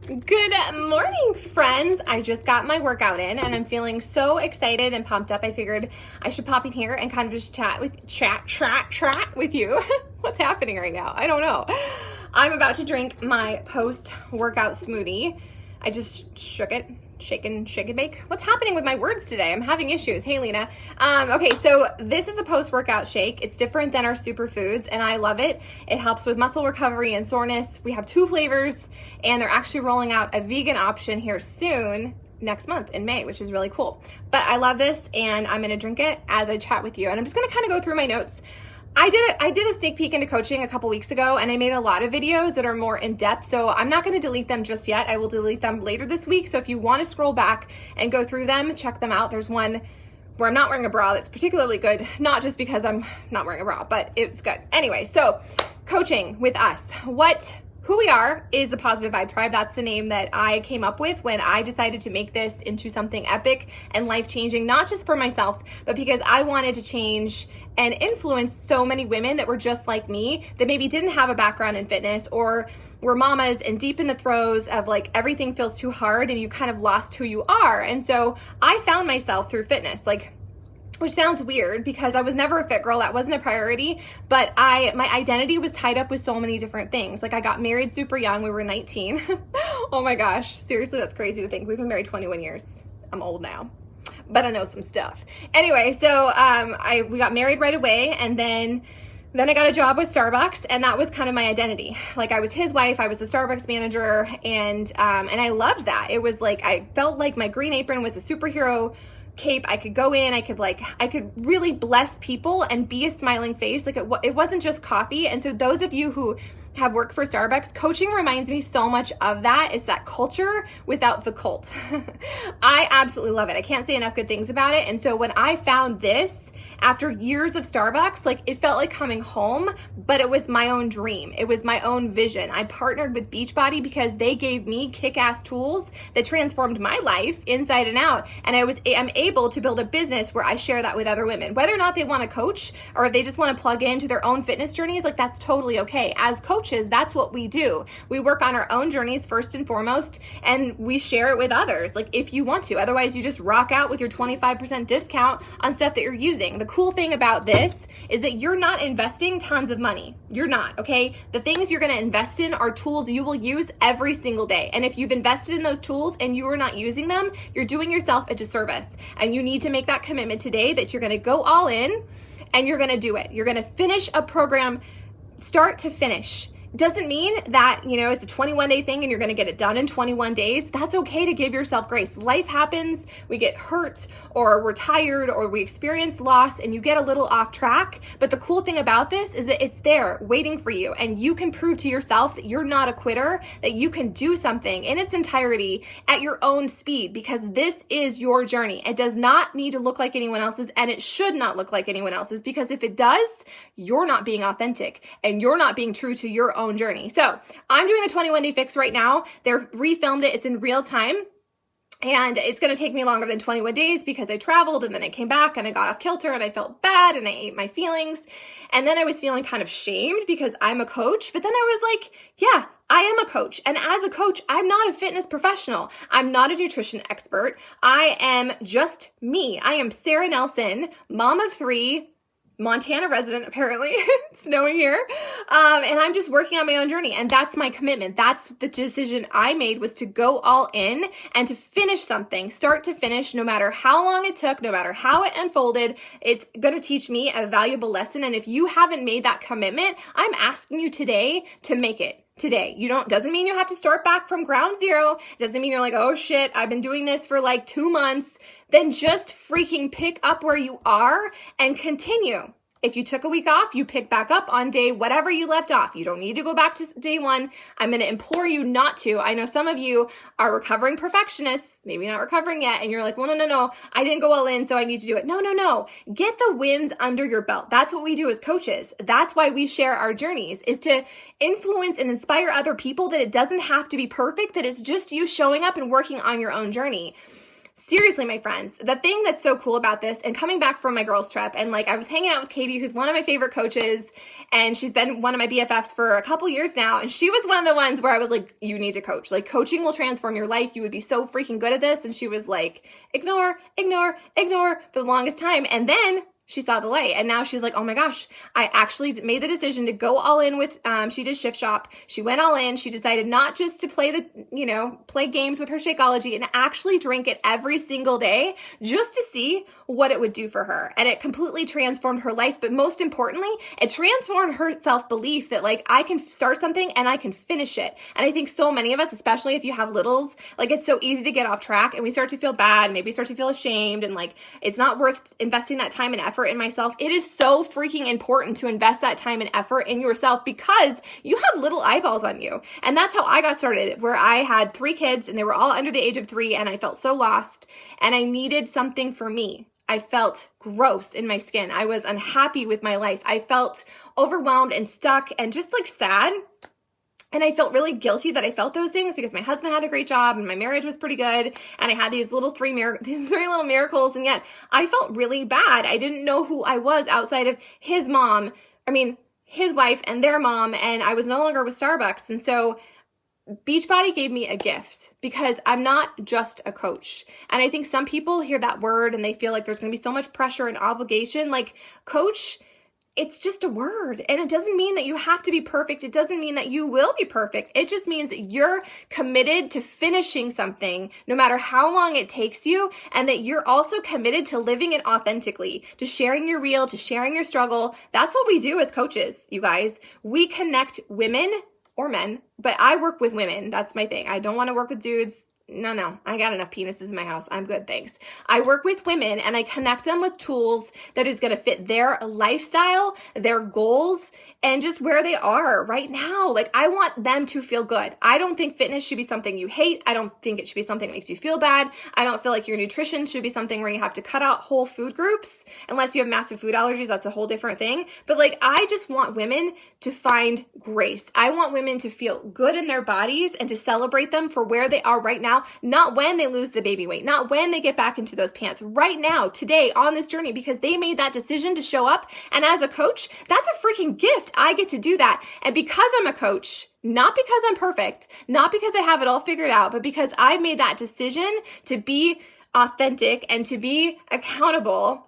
Good morning, friends. I just got my workout in and I'm feeling so excited and pumped up. I figured I should pop in here and kind of just chat with you. What's happening right now? I don't know. I'm about to drink my post-workout smoothie. I just shook it. Shake and bake. What's happening with my words today? I'm having issues. Hey, Lena. Okay, so this is a post-workout shake. It's different than our superfoods, and I love it. It helps with muscle recovery and soreness. We have 2 flavors, and they're actually rolling out a vegan option here soon, next month in May, which is really cool. But I love this, and I'm gonna drink it as I chat with you. And I'm just gonna kind of go through my notes. I did a sneak peek into coaching a couple weeks ago, and I made a lot of videos that are more in depth, so I'm not going to delete them just yet. I will delete them later this week, so if you want to scroll back and go through them, check them out. There's one where I'm not wearing a bra that's particularly good, not just because I'm not wearing a bra, but it's good. Anyway, so coaching with us. Who we are is the Positive Vibe Tribe. That's the name that I came up with when I decided to make this into something epic and life-changing, not just for myself, but because I wanted to change and influence so many women that were just like me, that maybe didn't have a background in fitness or were mamas and deep in the throes of like everything feels too hard and you kind of lost who you are. And so I found myself through fitness, which sounds weird because I was never a fit girl. That wasn't a priority, but my identity was tied up with so many different things. Like I got married super young. We were 19. Oh my gosh. Seriously, that's crazy to think. We've been married 21 years. I'm old now, but I know some stuff. Anyway, so we got married right away, and then I got a job with Starbucks, and that was kind of my identity. Like I was his wife, I was the Starbucks manager, and I loved that. It was like I felt like my green apron was a superhero cape. I could go in, I could really bless people and be a smiling face. Like it wasn't just coffee. And so those of you who have worked for Starbucks, coaching reminds me so much of that. It's that culture without the cult. I absolutely love it. I can't say enough good things about it. And so when I found this after years of Starbucks, like it felt like coming home, but it was my own dream. It was my own vision. I partnered with Beachbody because they gave me kick-ass tools that transformed my life inside and out. And I'm able to build a business where I share that with other women, whether or not they want to coach or if they just want to plug into their own fitness journeys. Like that's totally okay. As coaches, that's what we do. We work on our own journeys first and foremost, and we share it with others. Like if you want to, otherwise you just rock out with your 25% discount on stuff that you're using. The cool thing about this is that you're not investing tons of money. You're not, okay? The things you're going to invest in are tools you will use every single day. And if you've invested in those tools and you are not using them, you're doing yourself a disservice. And you need to make that commitment today that you're going to go all in and you're going to do it. You're going to finish a program start to finish. Doesn't mean that, it's a 21-day thing and you're going to get it done in 21 days. That's okay to give yourself grace. Life happens. We get hurt or we're tired or we experience loss and you get a little off track. But the cool thing about this is that it's there waiting for you, and you can prove to yourself that you're not a quitter, that you can do something in its entirety at your own speed, because this is your journey. It does not need to look like anyone else's, and it should not look like anyone else's, because if it does, you're not being authentic and you're not being true to your own journey. So I'm doing a 21-day fix right now. They're refilmed it. It's in real time. And it's going to take me longer than 21 days because I traveled and then I came back and I got off kilter and I felt bad and I ate my feelings. And then I was feeling kind of shamed because I'm a coach. But then I was like, yeah, I am a coach. And as a coach, I'm not a fitness professional. I'm not a nutrition expert. I am just me. I am Sarah Nelson, mom of 3, Montana resident, apparently. It's snowing here. And I'm just working on my own journey. And that's my commitment. That's the decision I made, was to go all in and to finish something, start to finish, no matter how long it took, no matter how it unfolded. It's going to teach me a valuable lesson. And if you haven't made that commitment, I'm asking you today to make it. Today. Doesn't mean you have to start back from ground zero. Doesn't mean you're like, oh shit, I've been doing this for like 2 months. Then just freaking pick up where you are and continue. If you took a week off, you pick back up on day whatever you left off. You don't need to go back to day 1. I'm going to implore you not to. I know some of you are recovering perfectionists, maybe not recovering yet, and you're like, well, no, I didn't go all in, so I need to do it. No. Get the wins under your belt. That's what we do as coaches. That's why we share our journeys, is to influence and inspire other people, that it doesn't have to be perfect, that it's just you showing up and working on your own journey. seriously, my friends, the thing that's so cool about this, and coming back from my girls trip, and like I was hanging out with Katie, who's one of my favorite coaches, and she's been one of my BFFs for a couple years now, and she was one of the ones where I was like, you need to coach. Like, coaching will transform your life. You would be so freaking good at this. And she was like, ignore, ignore, ignore for the longest time. And then she saw the light, and now she's like, oh my gosh, I actually made the decision to go all in with, she did Shift Shop. She went all in. She decided not just to play games with her Shakeology and actually drink it every single day just to see what it would do for her. And it completely transformed her life. But most importantly, it transformed her self-belief that like, I can start something and I can finish it. And I think so many of us, especially if you have littles, like it's so easy to get off track and we start to feel bad, maybe start to feel ashamed, and like, it's not worth investing that time and effort in myself. It is so freaking important to invest that time and effort in yourself because you have little eyeballs on you. And that's how I got started, where I had 3 kids and they were all under the age of 3, and I felt so lost and I needed something for me. I felt gross in my skin. I was unhappy with my life. I felt overwhelmed and stuck and just like sad. And I felt really guilty that I felt those things because my husband had a great job and my marriage was pretty good. And I had these 3 little miracles. And yet I felt really bad. I didn't know who I was outside of his mom. His wife and their mom. And I was no longer with Starbucks. And so Beachbody gave me a gift because I'm not just a coach. And I think some people hear that word and they feel like there's going to be so much pressure and obligation. Like, coach, it's just a word, and it doesn't mean that you have to be perfect. It doesn't mean that you will be perfect. It just means that you're committed to finishing something no matter how long it takes you, and that you're also committed to living it authentically, to sharing your real, to sharing your struggle. That's what we do as coaches, you guys. We connect women or men, but I work with women. That's my thing. I don't want to work with dudes. No, I got enough penises in my house. I'm good, thanks. I work with women and I connect them with tools that is going to fit their lifestyle, their goals, and just where they are right now. Like, I want them to feel good. I don't think fitness should be something you hate. I don't think it should be something that makes you feel bad. I don't feel like your nutrition should be something where you have to cut out whole food groups unless you have massive food allergies. That's a whole different thing. But like, I just want women to find grace. I want women to feel good in their bodies and to celebrate them for where they are right now. Not when they lose the baby weight, not when they get back into those pants, right now, today, on this journey, because they made that decision to show up. And as a coach, that's a freaking gift. I get to do that. And because I'm a coach, not because I'm perfect, not because I have it all figured out, but because I've made that decision to be authentic and to be accountable,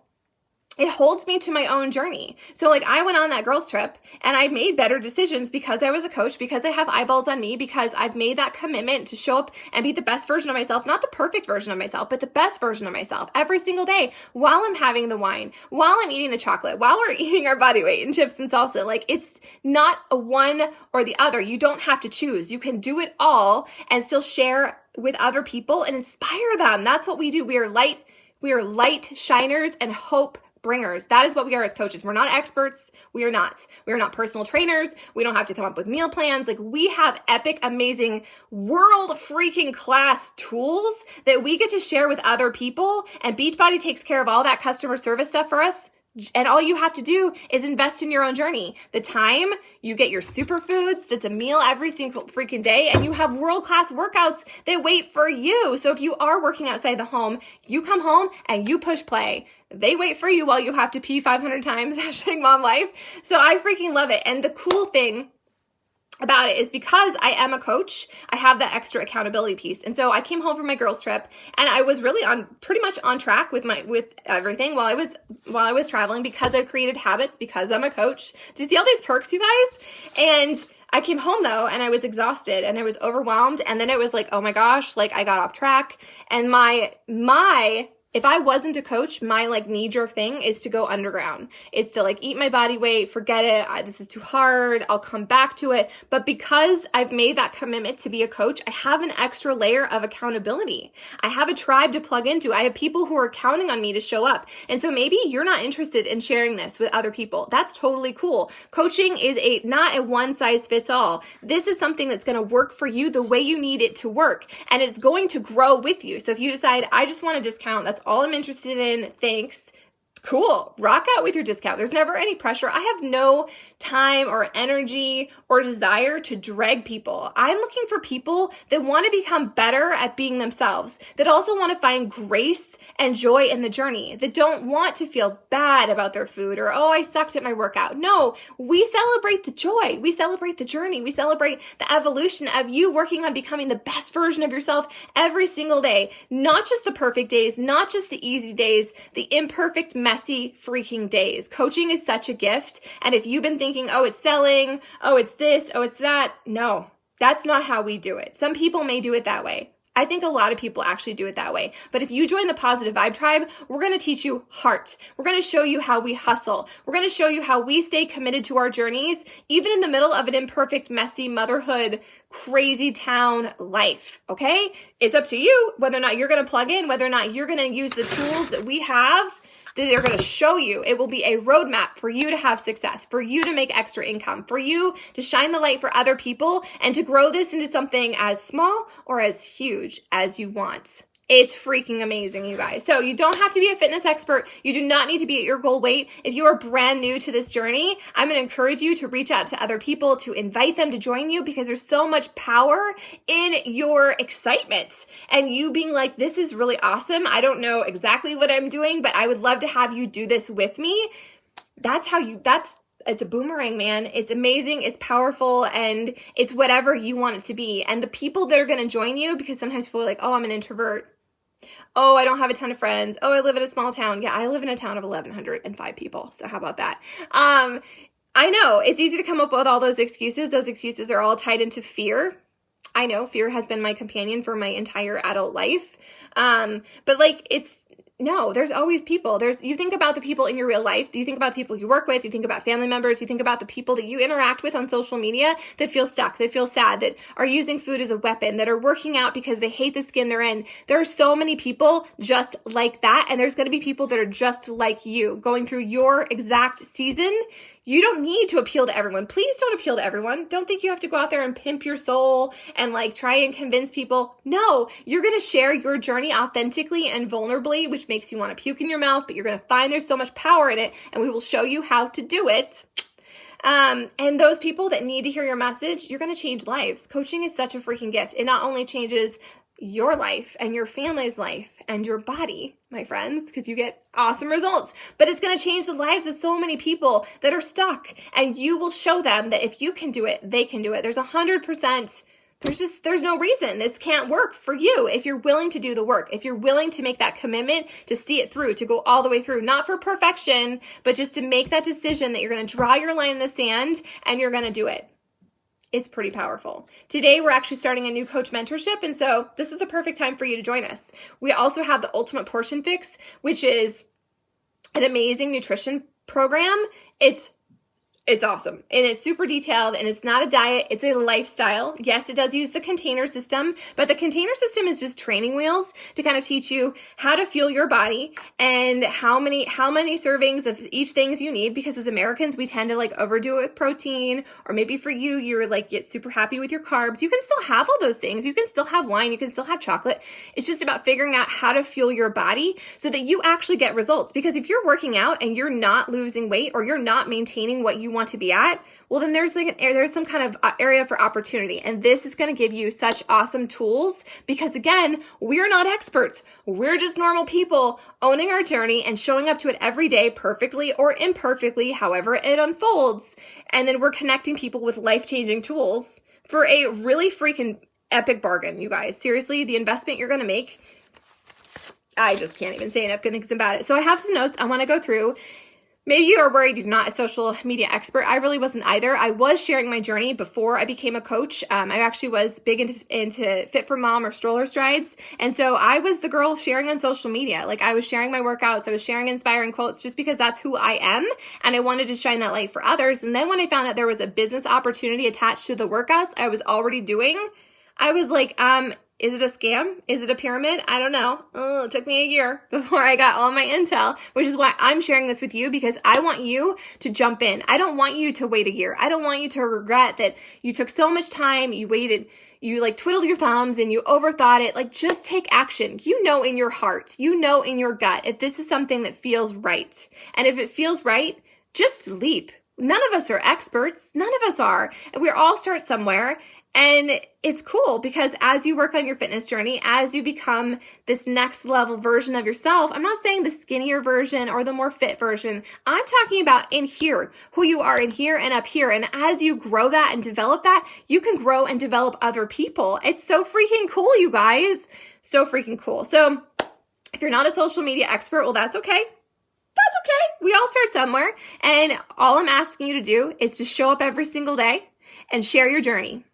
it holds me to my own journey. So like, I went on that girls trip and I made better decisions because I was a coach, because I have eyeballs on me, because I've made that commitment to show up and be the best version of myself, not the perfect version of myself, but the best version of myself every single day while I'm having the wine, while I'm eating the chocolate, while we're eating our body weight and chips and salsa. Like, it's not a one or the other. You don't have to choose. You can do it all and still share with other people and inspire them. That's what we do. We are light shiners and hope bringers. That is what we are as coaches. We're not experts. We are not personal trainers. We don't have to come up with meal plans. Like, we have epic, amazing, world freaking class tools that we get to share with other people. And Beachbody takes care of all that customer service stuff for us. And all you have to do is invest in your own journey. The time, you get your superfoods, that's a meal every single freaking day, and you have world-class workouts that wait for you. So if you are working outside the home, you come home and you push play. They wait for you while you have to pee 500 times, hashtag mom life. So I freaking love it. And the cool thing about it is, because I am a coach, I have that extra accountability piece. And so I came home from my girls trip and I was really pretty much on track with everything while I was traveling, because I created habits, because I'm a coach. Do you see all these perks, you guys? And I came home though, and I was exhausted and I was overwhelmed. And then it was like, oh my gosh, like, I got off track. And if I wasn't a coach, my like knee-jerk thing is to go underground. It's to like eat my body weight, forget it, this is too hard, I'll come back to it. But because I've made that commitment to be a coach, I have an extra layer of accountability. I have a tribe to plug into. I have people who are counting on me to show up. And so maybe you're not interested in sharing this with other people. That's totally cool. Coaching is not a one size fits all. This is something that's going to work for you the way you need it to work. And it's going to grow with you. So if you decide, I just want a discount, that's all I'm interested in, thanks, cool, rock out with your discount. There's never any pressure. I have no time or energy or desire to drag people. I'm looking for people that want to become better at being themselves, that also want to find grace and joy in the journey, that don't want to feel bad about their food or, oh, I sucked at my workout. No, we celebrate the joy. We celebrate the journey. We celebrate the evolution of you working on becoming the best version of yourself every single day, not just the perfect days, not just the easy days, the imperfect, messy, freaking days. Coaching is such a gift. And if you've been thinking, oh, it's selling, oh, it's this, oh, it's that. No, that's not how we do it. Some people may do it that way. I think a lot of people actually do it that way. But if you join the Positive Vibe Tribe, we're going to teach you heart. We're going to show you how we hustle. We're going to show you how we stay committed to our journeys, even in the middle of an imperfect, messy motherhood, crazy town life. Okay? It's up to you whether or not you're going to plug in, whether or not you're going to use the tools that we have that are going to show you. It will be a roadmap for you to have success, for you to make extra income, for you to shine the light for other people, and to grow this into something as small or as huge as you want. It's freaking amazing, you guys. So you don't have to be a fitness expert. You do not need to be at your goal weight. If you are brand new to this journey, I'm going to encourage you to reach out to other people, to invite them to join you, because there's so much power in your excitement and you being like, this is really awesome. I don't know exactly what I'm doing, but I would love to have you do this with me. It's a boomerang, man. It's amazing. It's powerful, and it's whatever you want it to be. And the people that are going to join you, because sometimes people are like, oh, I'm an introvert. Oh, I don't have a ton of friends. Oh, I live in a small town. Yeah, I live in a town of 1,105 people. So how about that? I know it's easy to come up with all those excuses. Those excuses are all tied into fear. I know fear has been my companion for my entire adult life. But like, no, there's always people. You think about the people in your real life. Do you think about the people you work with? You think about family members. You think about the people that you interact with on social media that feel stuck, that feel sad, that are using food as a weapon, that are working out because they hate the skin they're in. There are so many people just like that. And there's going to be people that are just like you going through your exact season. You don't need to appeal to everyone. Please don't appeal to everyone. Don't think you have to go out there and pimp your soul and like try and convince people. No, you're going to share your journey authentically and vulnerably, which makes you want to puke in your mouth, but you're going to find there's so much power in it, and we will show you how to do it. And those people that need to hear your message, you're going to change lives. Coaching is such a freaking gift. It not only changes your life and your family's life and your body, my friends, because you get awesome results, but it's going to change the lives of so many people that are stuck, and you will show them that if you can do it, they can do it. There's 100%. There's no reason this can't work for you if you're willing to do the work, if you're willing to make that commitment to see it through, to go all the way through, not for perfection, but just to make that decision that you're going to draw your line in the sand and you're going to do it. It's pretty powerful. Today, we're actually starting a new coach mentorship, and so this is the perfect time for you to join us. We also have the Ultimate Portion Fix, which is an amazing nutrition program. It's awesome, and it's super detailed, and it's not a diet, it's a lifestyle. Yes, it does use the container system, but the container system is just training wheels to kind of teach you how to fuel your body and how many servings of each things you need, because as Americans, we tend to like overdo it with protein, or maybe for you, you're like get super happy with your carbs. You can still have all those things. You can still have wine, you can still have chocolate. It's just about figuring out how to fuel your body so that you actually get results, because if you're working out and you're not losing weight, or you're not maintaining what you want to be at, well, then there's some kind of area for opportunity. And this is going to give you such awesome tools, because again, we're not experts. We're just normal people owning our journey and showing up to it every day, perfectly or imperfectly, however it unfolds. And then we're connecting people with life-changing tools for a really freaking epic bargain, you guys. Seriously, the investment you're going to make, I just can't even say enough good things about it. So I have some notes I want to go through. Maybe you are worried you're not a social media expert. I really wasn't either. I was sharing my journey before I became a coach. I actually was big into Fit for Mom or stroller strides. And so I was the girl sharing on social media. Like, I was sharing my workouts. I was sharing inspiring quotes just because that's who I am. And I wanted to shine that light for others. And then when I found out there was a business opportunity attached to the workouts I was already doing, I was like, is it a scam? Is it a pyramid? I don't know. It took me a year before I got all my intel, which is why I'm sharing this with you, because I want you to jump in. I don't want you to wait a year. I don't want you to regret that you took so much time, you waited, you like twiddled your thumbs and you overthought it, like just take action. You know in your heart, you know in your gut, if this is something that feels right. And if it feels right, just leap. None of us are experts. None of us are. And we all start somewhere. And it's cool because as you work on your fitness journey, as you become this next level version of yourself, I'm not saying the skinnier version or the more fit version. I'm talking about in here, who you are in here and up here. And as you grow that and develop that, you can grow and develop other people. It's so freaking cool, you guys. So freaking cool. So if you're not a social media expert, well, that's okay. That's okay. We all start somewhere. And all I'm asking you to do is to show up every single day and share your journey.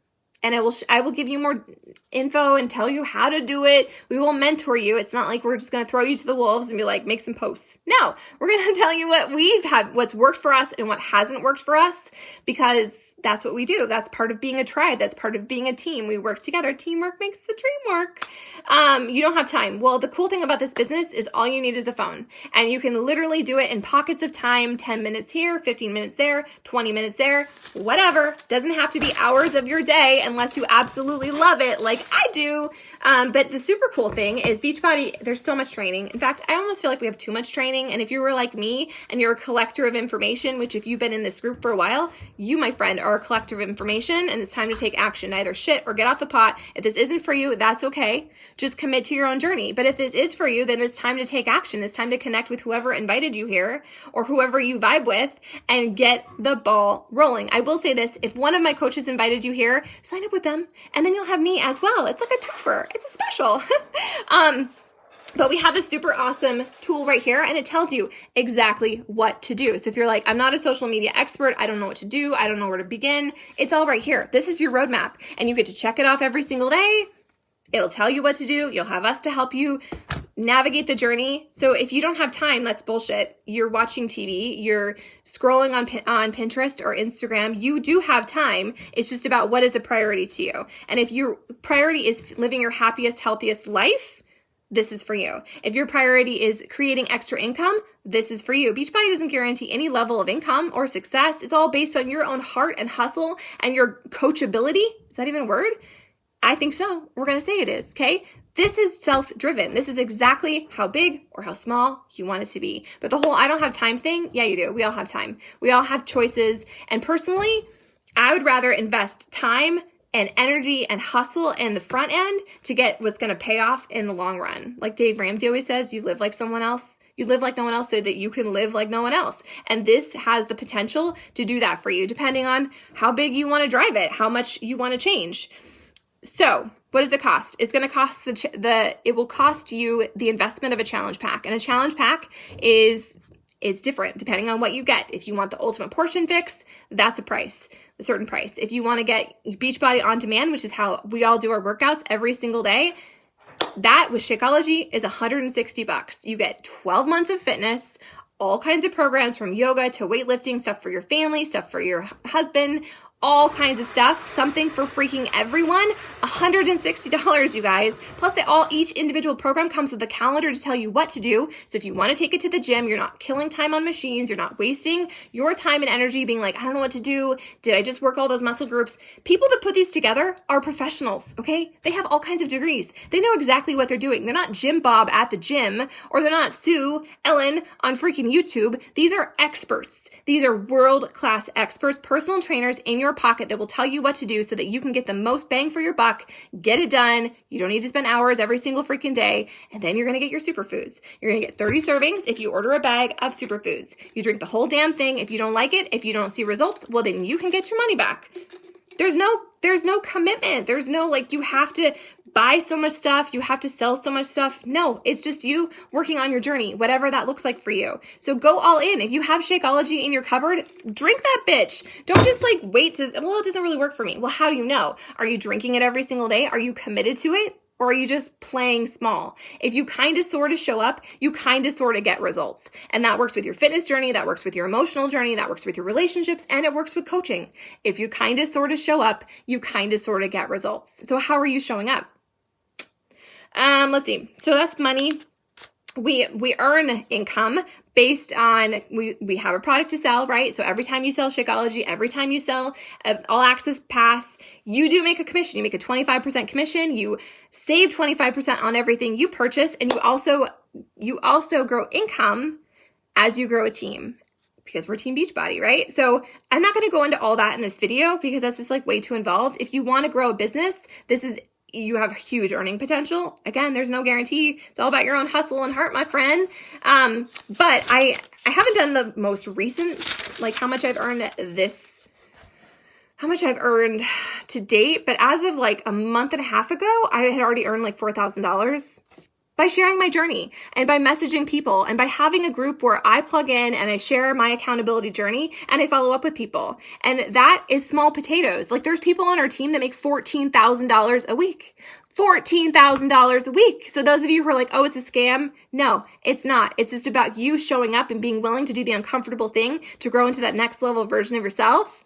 And I will give you more info and tell you how to do it. We will mentor you. It's not like we're just going to throw you to the wolves and be like, make some posts. No, we're going to tell you what we've had, what's worked for us and what hasn't worked for us, because that's what we do. That's part of being a tribe. That's part of being a team. We work together. Teamwork makes the dream work. You don't have time. Well, the cool thing about this business is all you need is a phone, and you can literally do it in pockets of time, 10 minutes here, 15 minutes there, 20 minutes there, whatever. Doesn't have to be hours of your day unless you absolutely love it like I do. But the super cool thing is Beachbody, there's so much training. In fact, I almost feel like we have too much training. And if you were like me and you're a collector of information, which if you've been in this group for a while, you, my friend, are a collector of information, and it's time to take action. Either shit or get off the pot. If this isn't for you, that's okay. Just commit to your own journey. But if this is for you, then it's time to take action. It's time to connect with whoever invited you here or whoever you vibe with and get the ball rolling. I will say this, if one of my coaches invited you here, sign up with them and then you'll have me as well. It's like a twofer. It's a special. But we have this super awesome tool right here, and it tells you exactly what to do. So if you're like, I'm not a social media expert, I don't know what to do, I don't know where to begin, it's all right here. This is your roadmap, and you get to check it off every single day. It'll tell you what to do. You'll have us to help you navigate the journey. So if you don't have time, that's bullshit. You're watching TV, you're scrolling on Pinterest or Instagram. You do have time. It's just about what is a priority to you. And if your priority is living your happiest, healthiest life, this is for you. If your priority is creating extra income, this is for you. Beachbody doesn't guarantee any level of income or success. It's all based on your own heart and hustle and your coachability. Is that even a word? I think so. We're going to say it is, okay? This is self-driven. This is exactly how big or how small you want it to be. But the whole I don't have time thing, yeah, you do. We all have time. We all have choices. And personally, I would rather invest time and energy and hustle in the front end to get what's going to pay off in the long run. Like Dave Ramsey always says, you live like someone else. You live like no one else so that you can live like no one else. And this has the potential to do that for you, depending on how big you want to drive it, how much you want to change. So what does it cost? It's going to cost it will cost you the investment of a challenge pack. And a challenge pack is different depending on what you get. If you want the ultimate portion fix, that's a certain price. If you want to get Beachbody on demand, which is how we all do our workouts every single day, that with Shakeology is $160. You get 12 months of fitness, all kinds of programs from yoga to weightlifting, stuff for your family, stuff for your husband, all kinds of stuff, something for freaking everyone. $160, you guys. Plus, each individual program comes with a calendar to tell you what to do. So if you want to take it to the gym, you're not killing time on machines. You're not wasting your time and energy being like, I don't know what to do. Did I just work all those muscle groups? People that put these together are professionals, okay? They have all kinds of degrees. They know exactly what they're doing. They're not Jim Bob at the gym, or they're not Sue Ellen on freaking YouTube. These are experts. These are world-class experts, personal trainers in your pocket that will tell you what to do so that you can get the most bang for your buck, get it done. You don't need to spend hours every single freaking day. And then you're going to get your superfoods. You're going to get 30 servings if you order a bag of superfoods. You drink the whole damn thing. If you don't like it, if you don't see results, well, then you can get your money back. There's no commitment. There's no like, you have to buy so much stuff. You have to sell so much stuff. No, it's just you working on your journey, whatever that looks like for you. So go all in. If you have Shakeology in your cupboard, drink that bitch. Don't just like wait to, well, it doesn't really work for me. Well, how do you know? Are you drinking it every single day? Are you committed to it? Or are you just playing small? If you kind of sort of show up, you kind of sort of get results. And that works with your fitness journey, that works with your emotional journey, that works with your relationships, and it works with coaching. If you kind of sort of show up, you kind of sort of get results. So how are you showing up? Let's see. So that's money. We earn income based on, we have a product to sell, right? So every time you sell Shakeology, every time you sell All Access Pass, you do make a commission. You make a 25% commission. You save 25% on everything you purchase. And you also grow income as you grow a team, because we're Team Beachbody, right? So I'm not going to go into all that in this video because that's just like way too involved. If you want to grow a business, you have huge earning potential. Again, there's no guarantee. It's all about your own hustle and heart, my friend. But I haven't done the most recent, like how much I've earned to date. But as of like a month and a half ago, I had already earned like $4,000 by sharing my journey and by messaging people and by having a group where I plug in and I share my accountability journey and I follow up with people. And that is small potatoes. Like there's people on our team that make $14,000 a week. $14,000 a week. So those of you who are like, oh, it's a scam. No, it's not. It's just about you showing up and being willing to do the uncomfortable thing to grow into that next level version of yourself.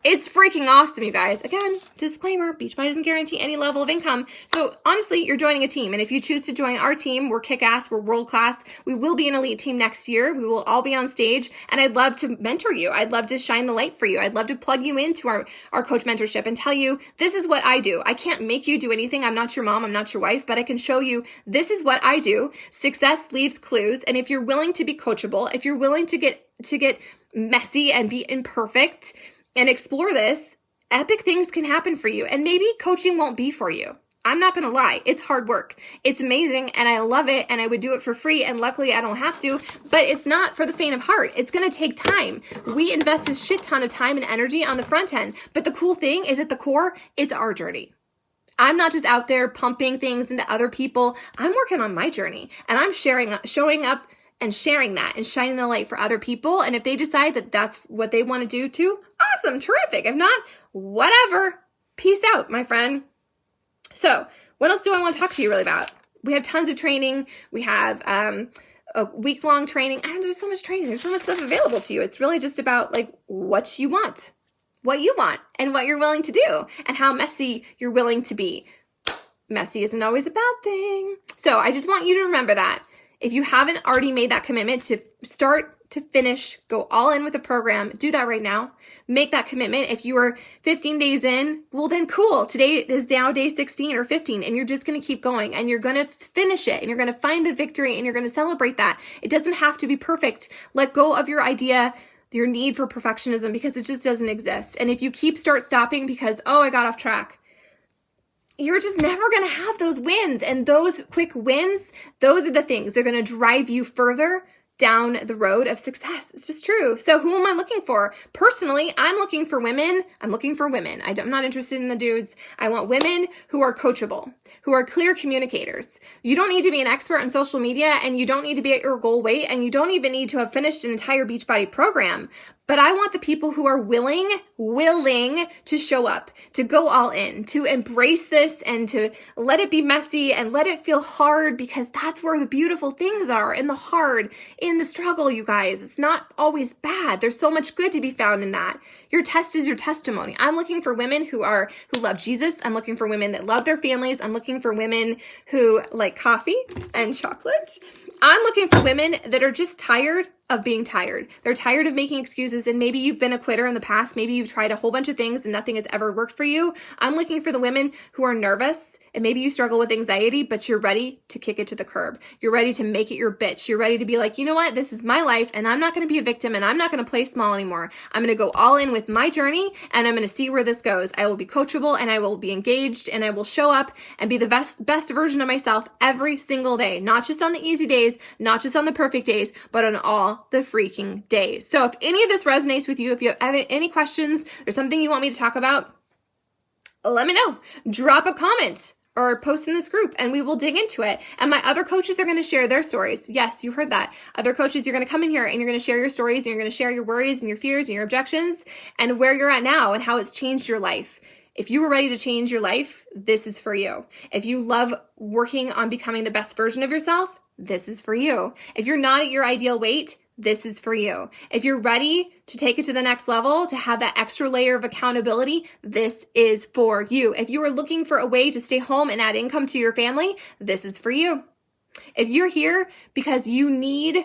It's freaking awesome, you guys. Again, disclaimer, Beachbody doesn't guarantee any level of income. So honestly, you're joining a team. And if you choose to join our team, we're kick-ass, we're world-class. We will be an elite team next year. We will all be on stage. And I'd love to mentor you. I'd love to shine the light for you. I'd love to plug you into our coach mentorship and tell you, this is what I do. I can't make you do anything. I'm not your mom. I'm not your wife. But I can show you, this is what I do. Success leaves clues. And if you're willing to be coachable, if you're willing to get messy and be imperfect, and explore this, epic things can happen for you. And maybe coaching won't be for you. I'm not going to lie. It's hard work. It's amazing and I love it and I would do it for free. And luckily I don't have to, but it's not for the faint of heart. It's going to take time. We invest a shit ton of time and energy on the front end. But the cool thing is at the core, it's our journey. I'm not just out there pumping things into other people. I'm working on my journey and I'm showing up and sharing that and shining the light for other people. And if they decide that that's what they want to do too, awesome, terrific. If not, whatever. Peace out, my friend. So what else do I want to talk to you really about? We have tons of training. We have a week-long training. There's so much training. There's so much stuff available to you. It's really just about like what you want and what you're willing to do and how messy you're willing to be. Messy isn't always a bad thing. So I just want you to remember that. If you haven't already made that commitment to start to finish, go all in with the program, do that right now. Make that commitment. If you are 15 days in, well then cool. Today is now day 16 or 15 and you're just going to keep going and you're going to finish it and you're going to find the victory and you're going to celebrate that. It doesn't have to be perfect. Let go of your your need for perfectionism because it just doesn't exist. And if you stopping because, oh, I got off track, you're just never going to have those wins. And those quick wins, those are the things that are going to drive you further down the road of success. It's just true. So who am I looking for? Personally, I'm looking for women. I'm not interested in the dudes. I want women who are coachable, who are clear communicators. You don't need to be an expert on social media and you don't need to be at your goal weight and you don't even need to have finished an entire Beachbody program. But I want the people who are willing to show up, to go all in, to embrace this and to let it be messy and let it feel hard because that's where the beautiful things are, in the hard, in the struggle, you guys. It's not always bad. There's so much good to be found in that. Your test is your testimony. I'm looking for women who love Jesus. I'm looking for women that love their families. I'm looking for women who like coffee and chocolate. I'm looking for women that are just tired of being tired. They're tired of making excuses, and maybe you've been a quitter in the past. Maybe you've tried a whole bunch of things and nothing has ever worked for you. I'm looking for the women who are nervous, and maybe you struggle with anxiety, but you're ready to kick it to the curb. You're ready to make it your bitch. You're ready to be like, you know what? This is my life, and I'm not going to be a victim, and I'm not going to play small anymore. I'm going to go all in with my journey, and I'm going to see where this goes. I will be coachable, and I will be engaged, and I will show up and be the best version of myself every single day. Not just on the easy days, not just on the perfect days, but on all the freaking days. So if any of this resonates with you, if you have any questions, there's something you want me to talk about, let me know. Drop a comment or post in this group and we will dig into it. And my other coaches are going to share their stories. Yes, you heard that. Other coaches, you're going to come in here and you're going to share your stories and you're going to share your worries and your fears and your objections and where you're at now and how it's changed your life. If you were ready to change your life, this is for you. If you love working on becoming the best version of yourself, this is for you. If you're not at your ideal weight, this is for you. If you're ready to take it to the next level, to have that extra layer of accountability, this is for you. If you are looking for a way to stay home and add income to your family, this is for you. If you're here because you need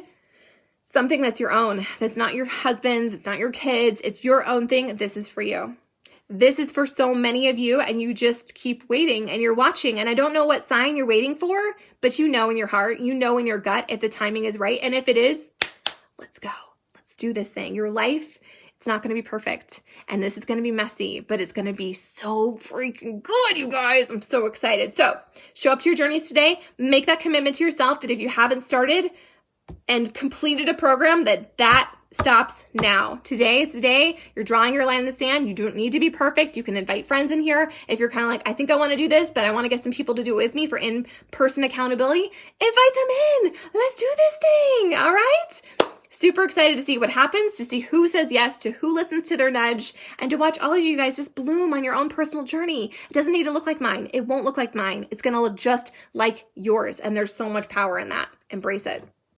something that's your own, that's not your husband's, it's not your kids, it's your own thing, this is for you. This is for so many of you, and you just keep waiting and you're watching. And I don't know what sign you're waiting for, but you know in your heart, you know in your gut if the timing is right. And if it is, let's go. Let's do this thing. Your life, it's not going to be perfect. And this is going to be messy, but it's going to be so freaking good, you guys. I'm so excited. So show up to your journeys today. Make that commitment to yourself that if you haven't started and completed a program, that stops now. Today is the day you're drawing your line in the sand. You don't need to be perfect. You can invite friends in here. If you're kind of like, I think I want to do this, but I want to get some people to do it with me for in-person accountability, invite them in. Let's do this thing. All right. Super excited to see what happens, to see who says yes, to who listens to their nudge, and to watch all of you guys just bloom on your own personal journey. It doesn't need to look like mine. It won't look like mine. It's going to look just like yours. And there's so much power in that. Embrace it.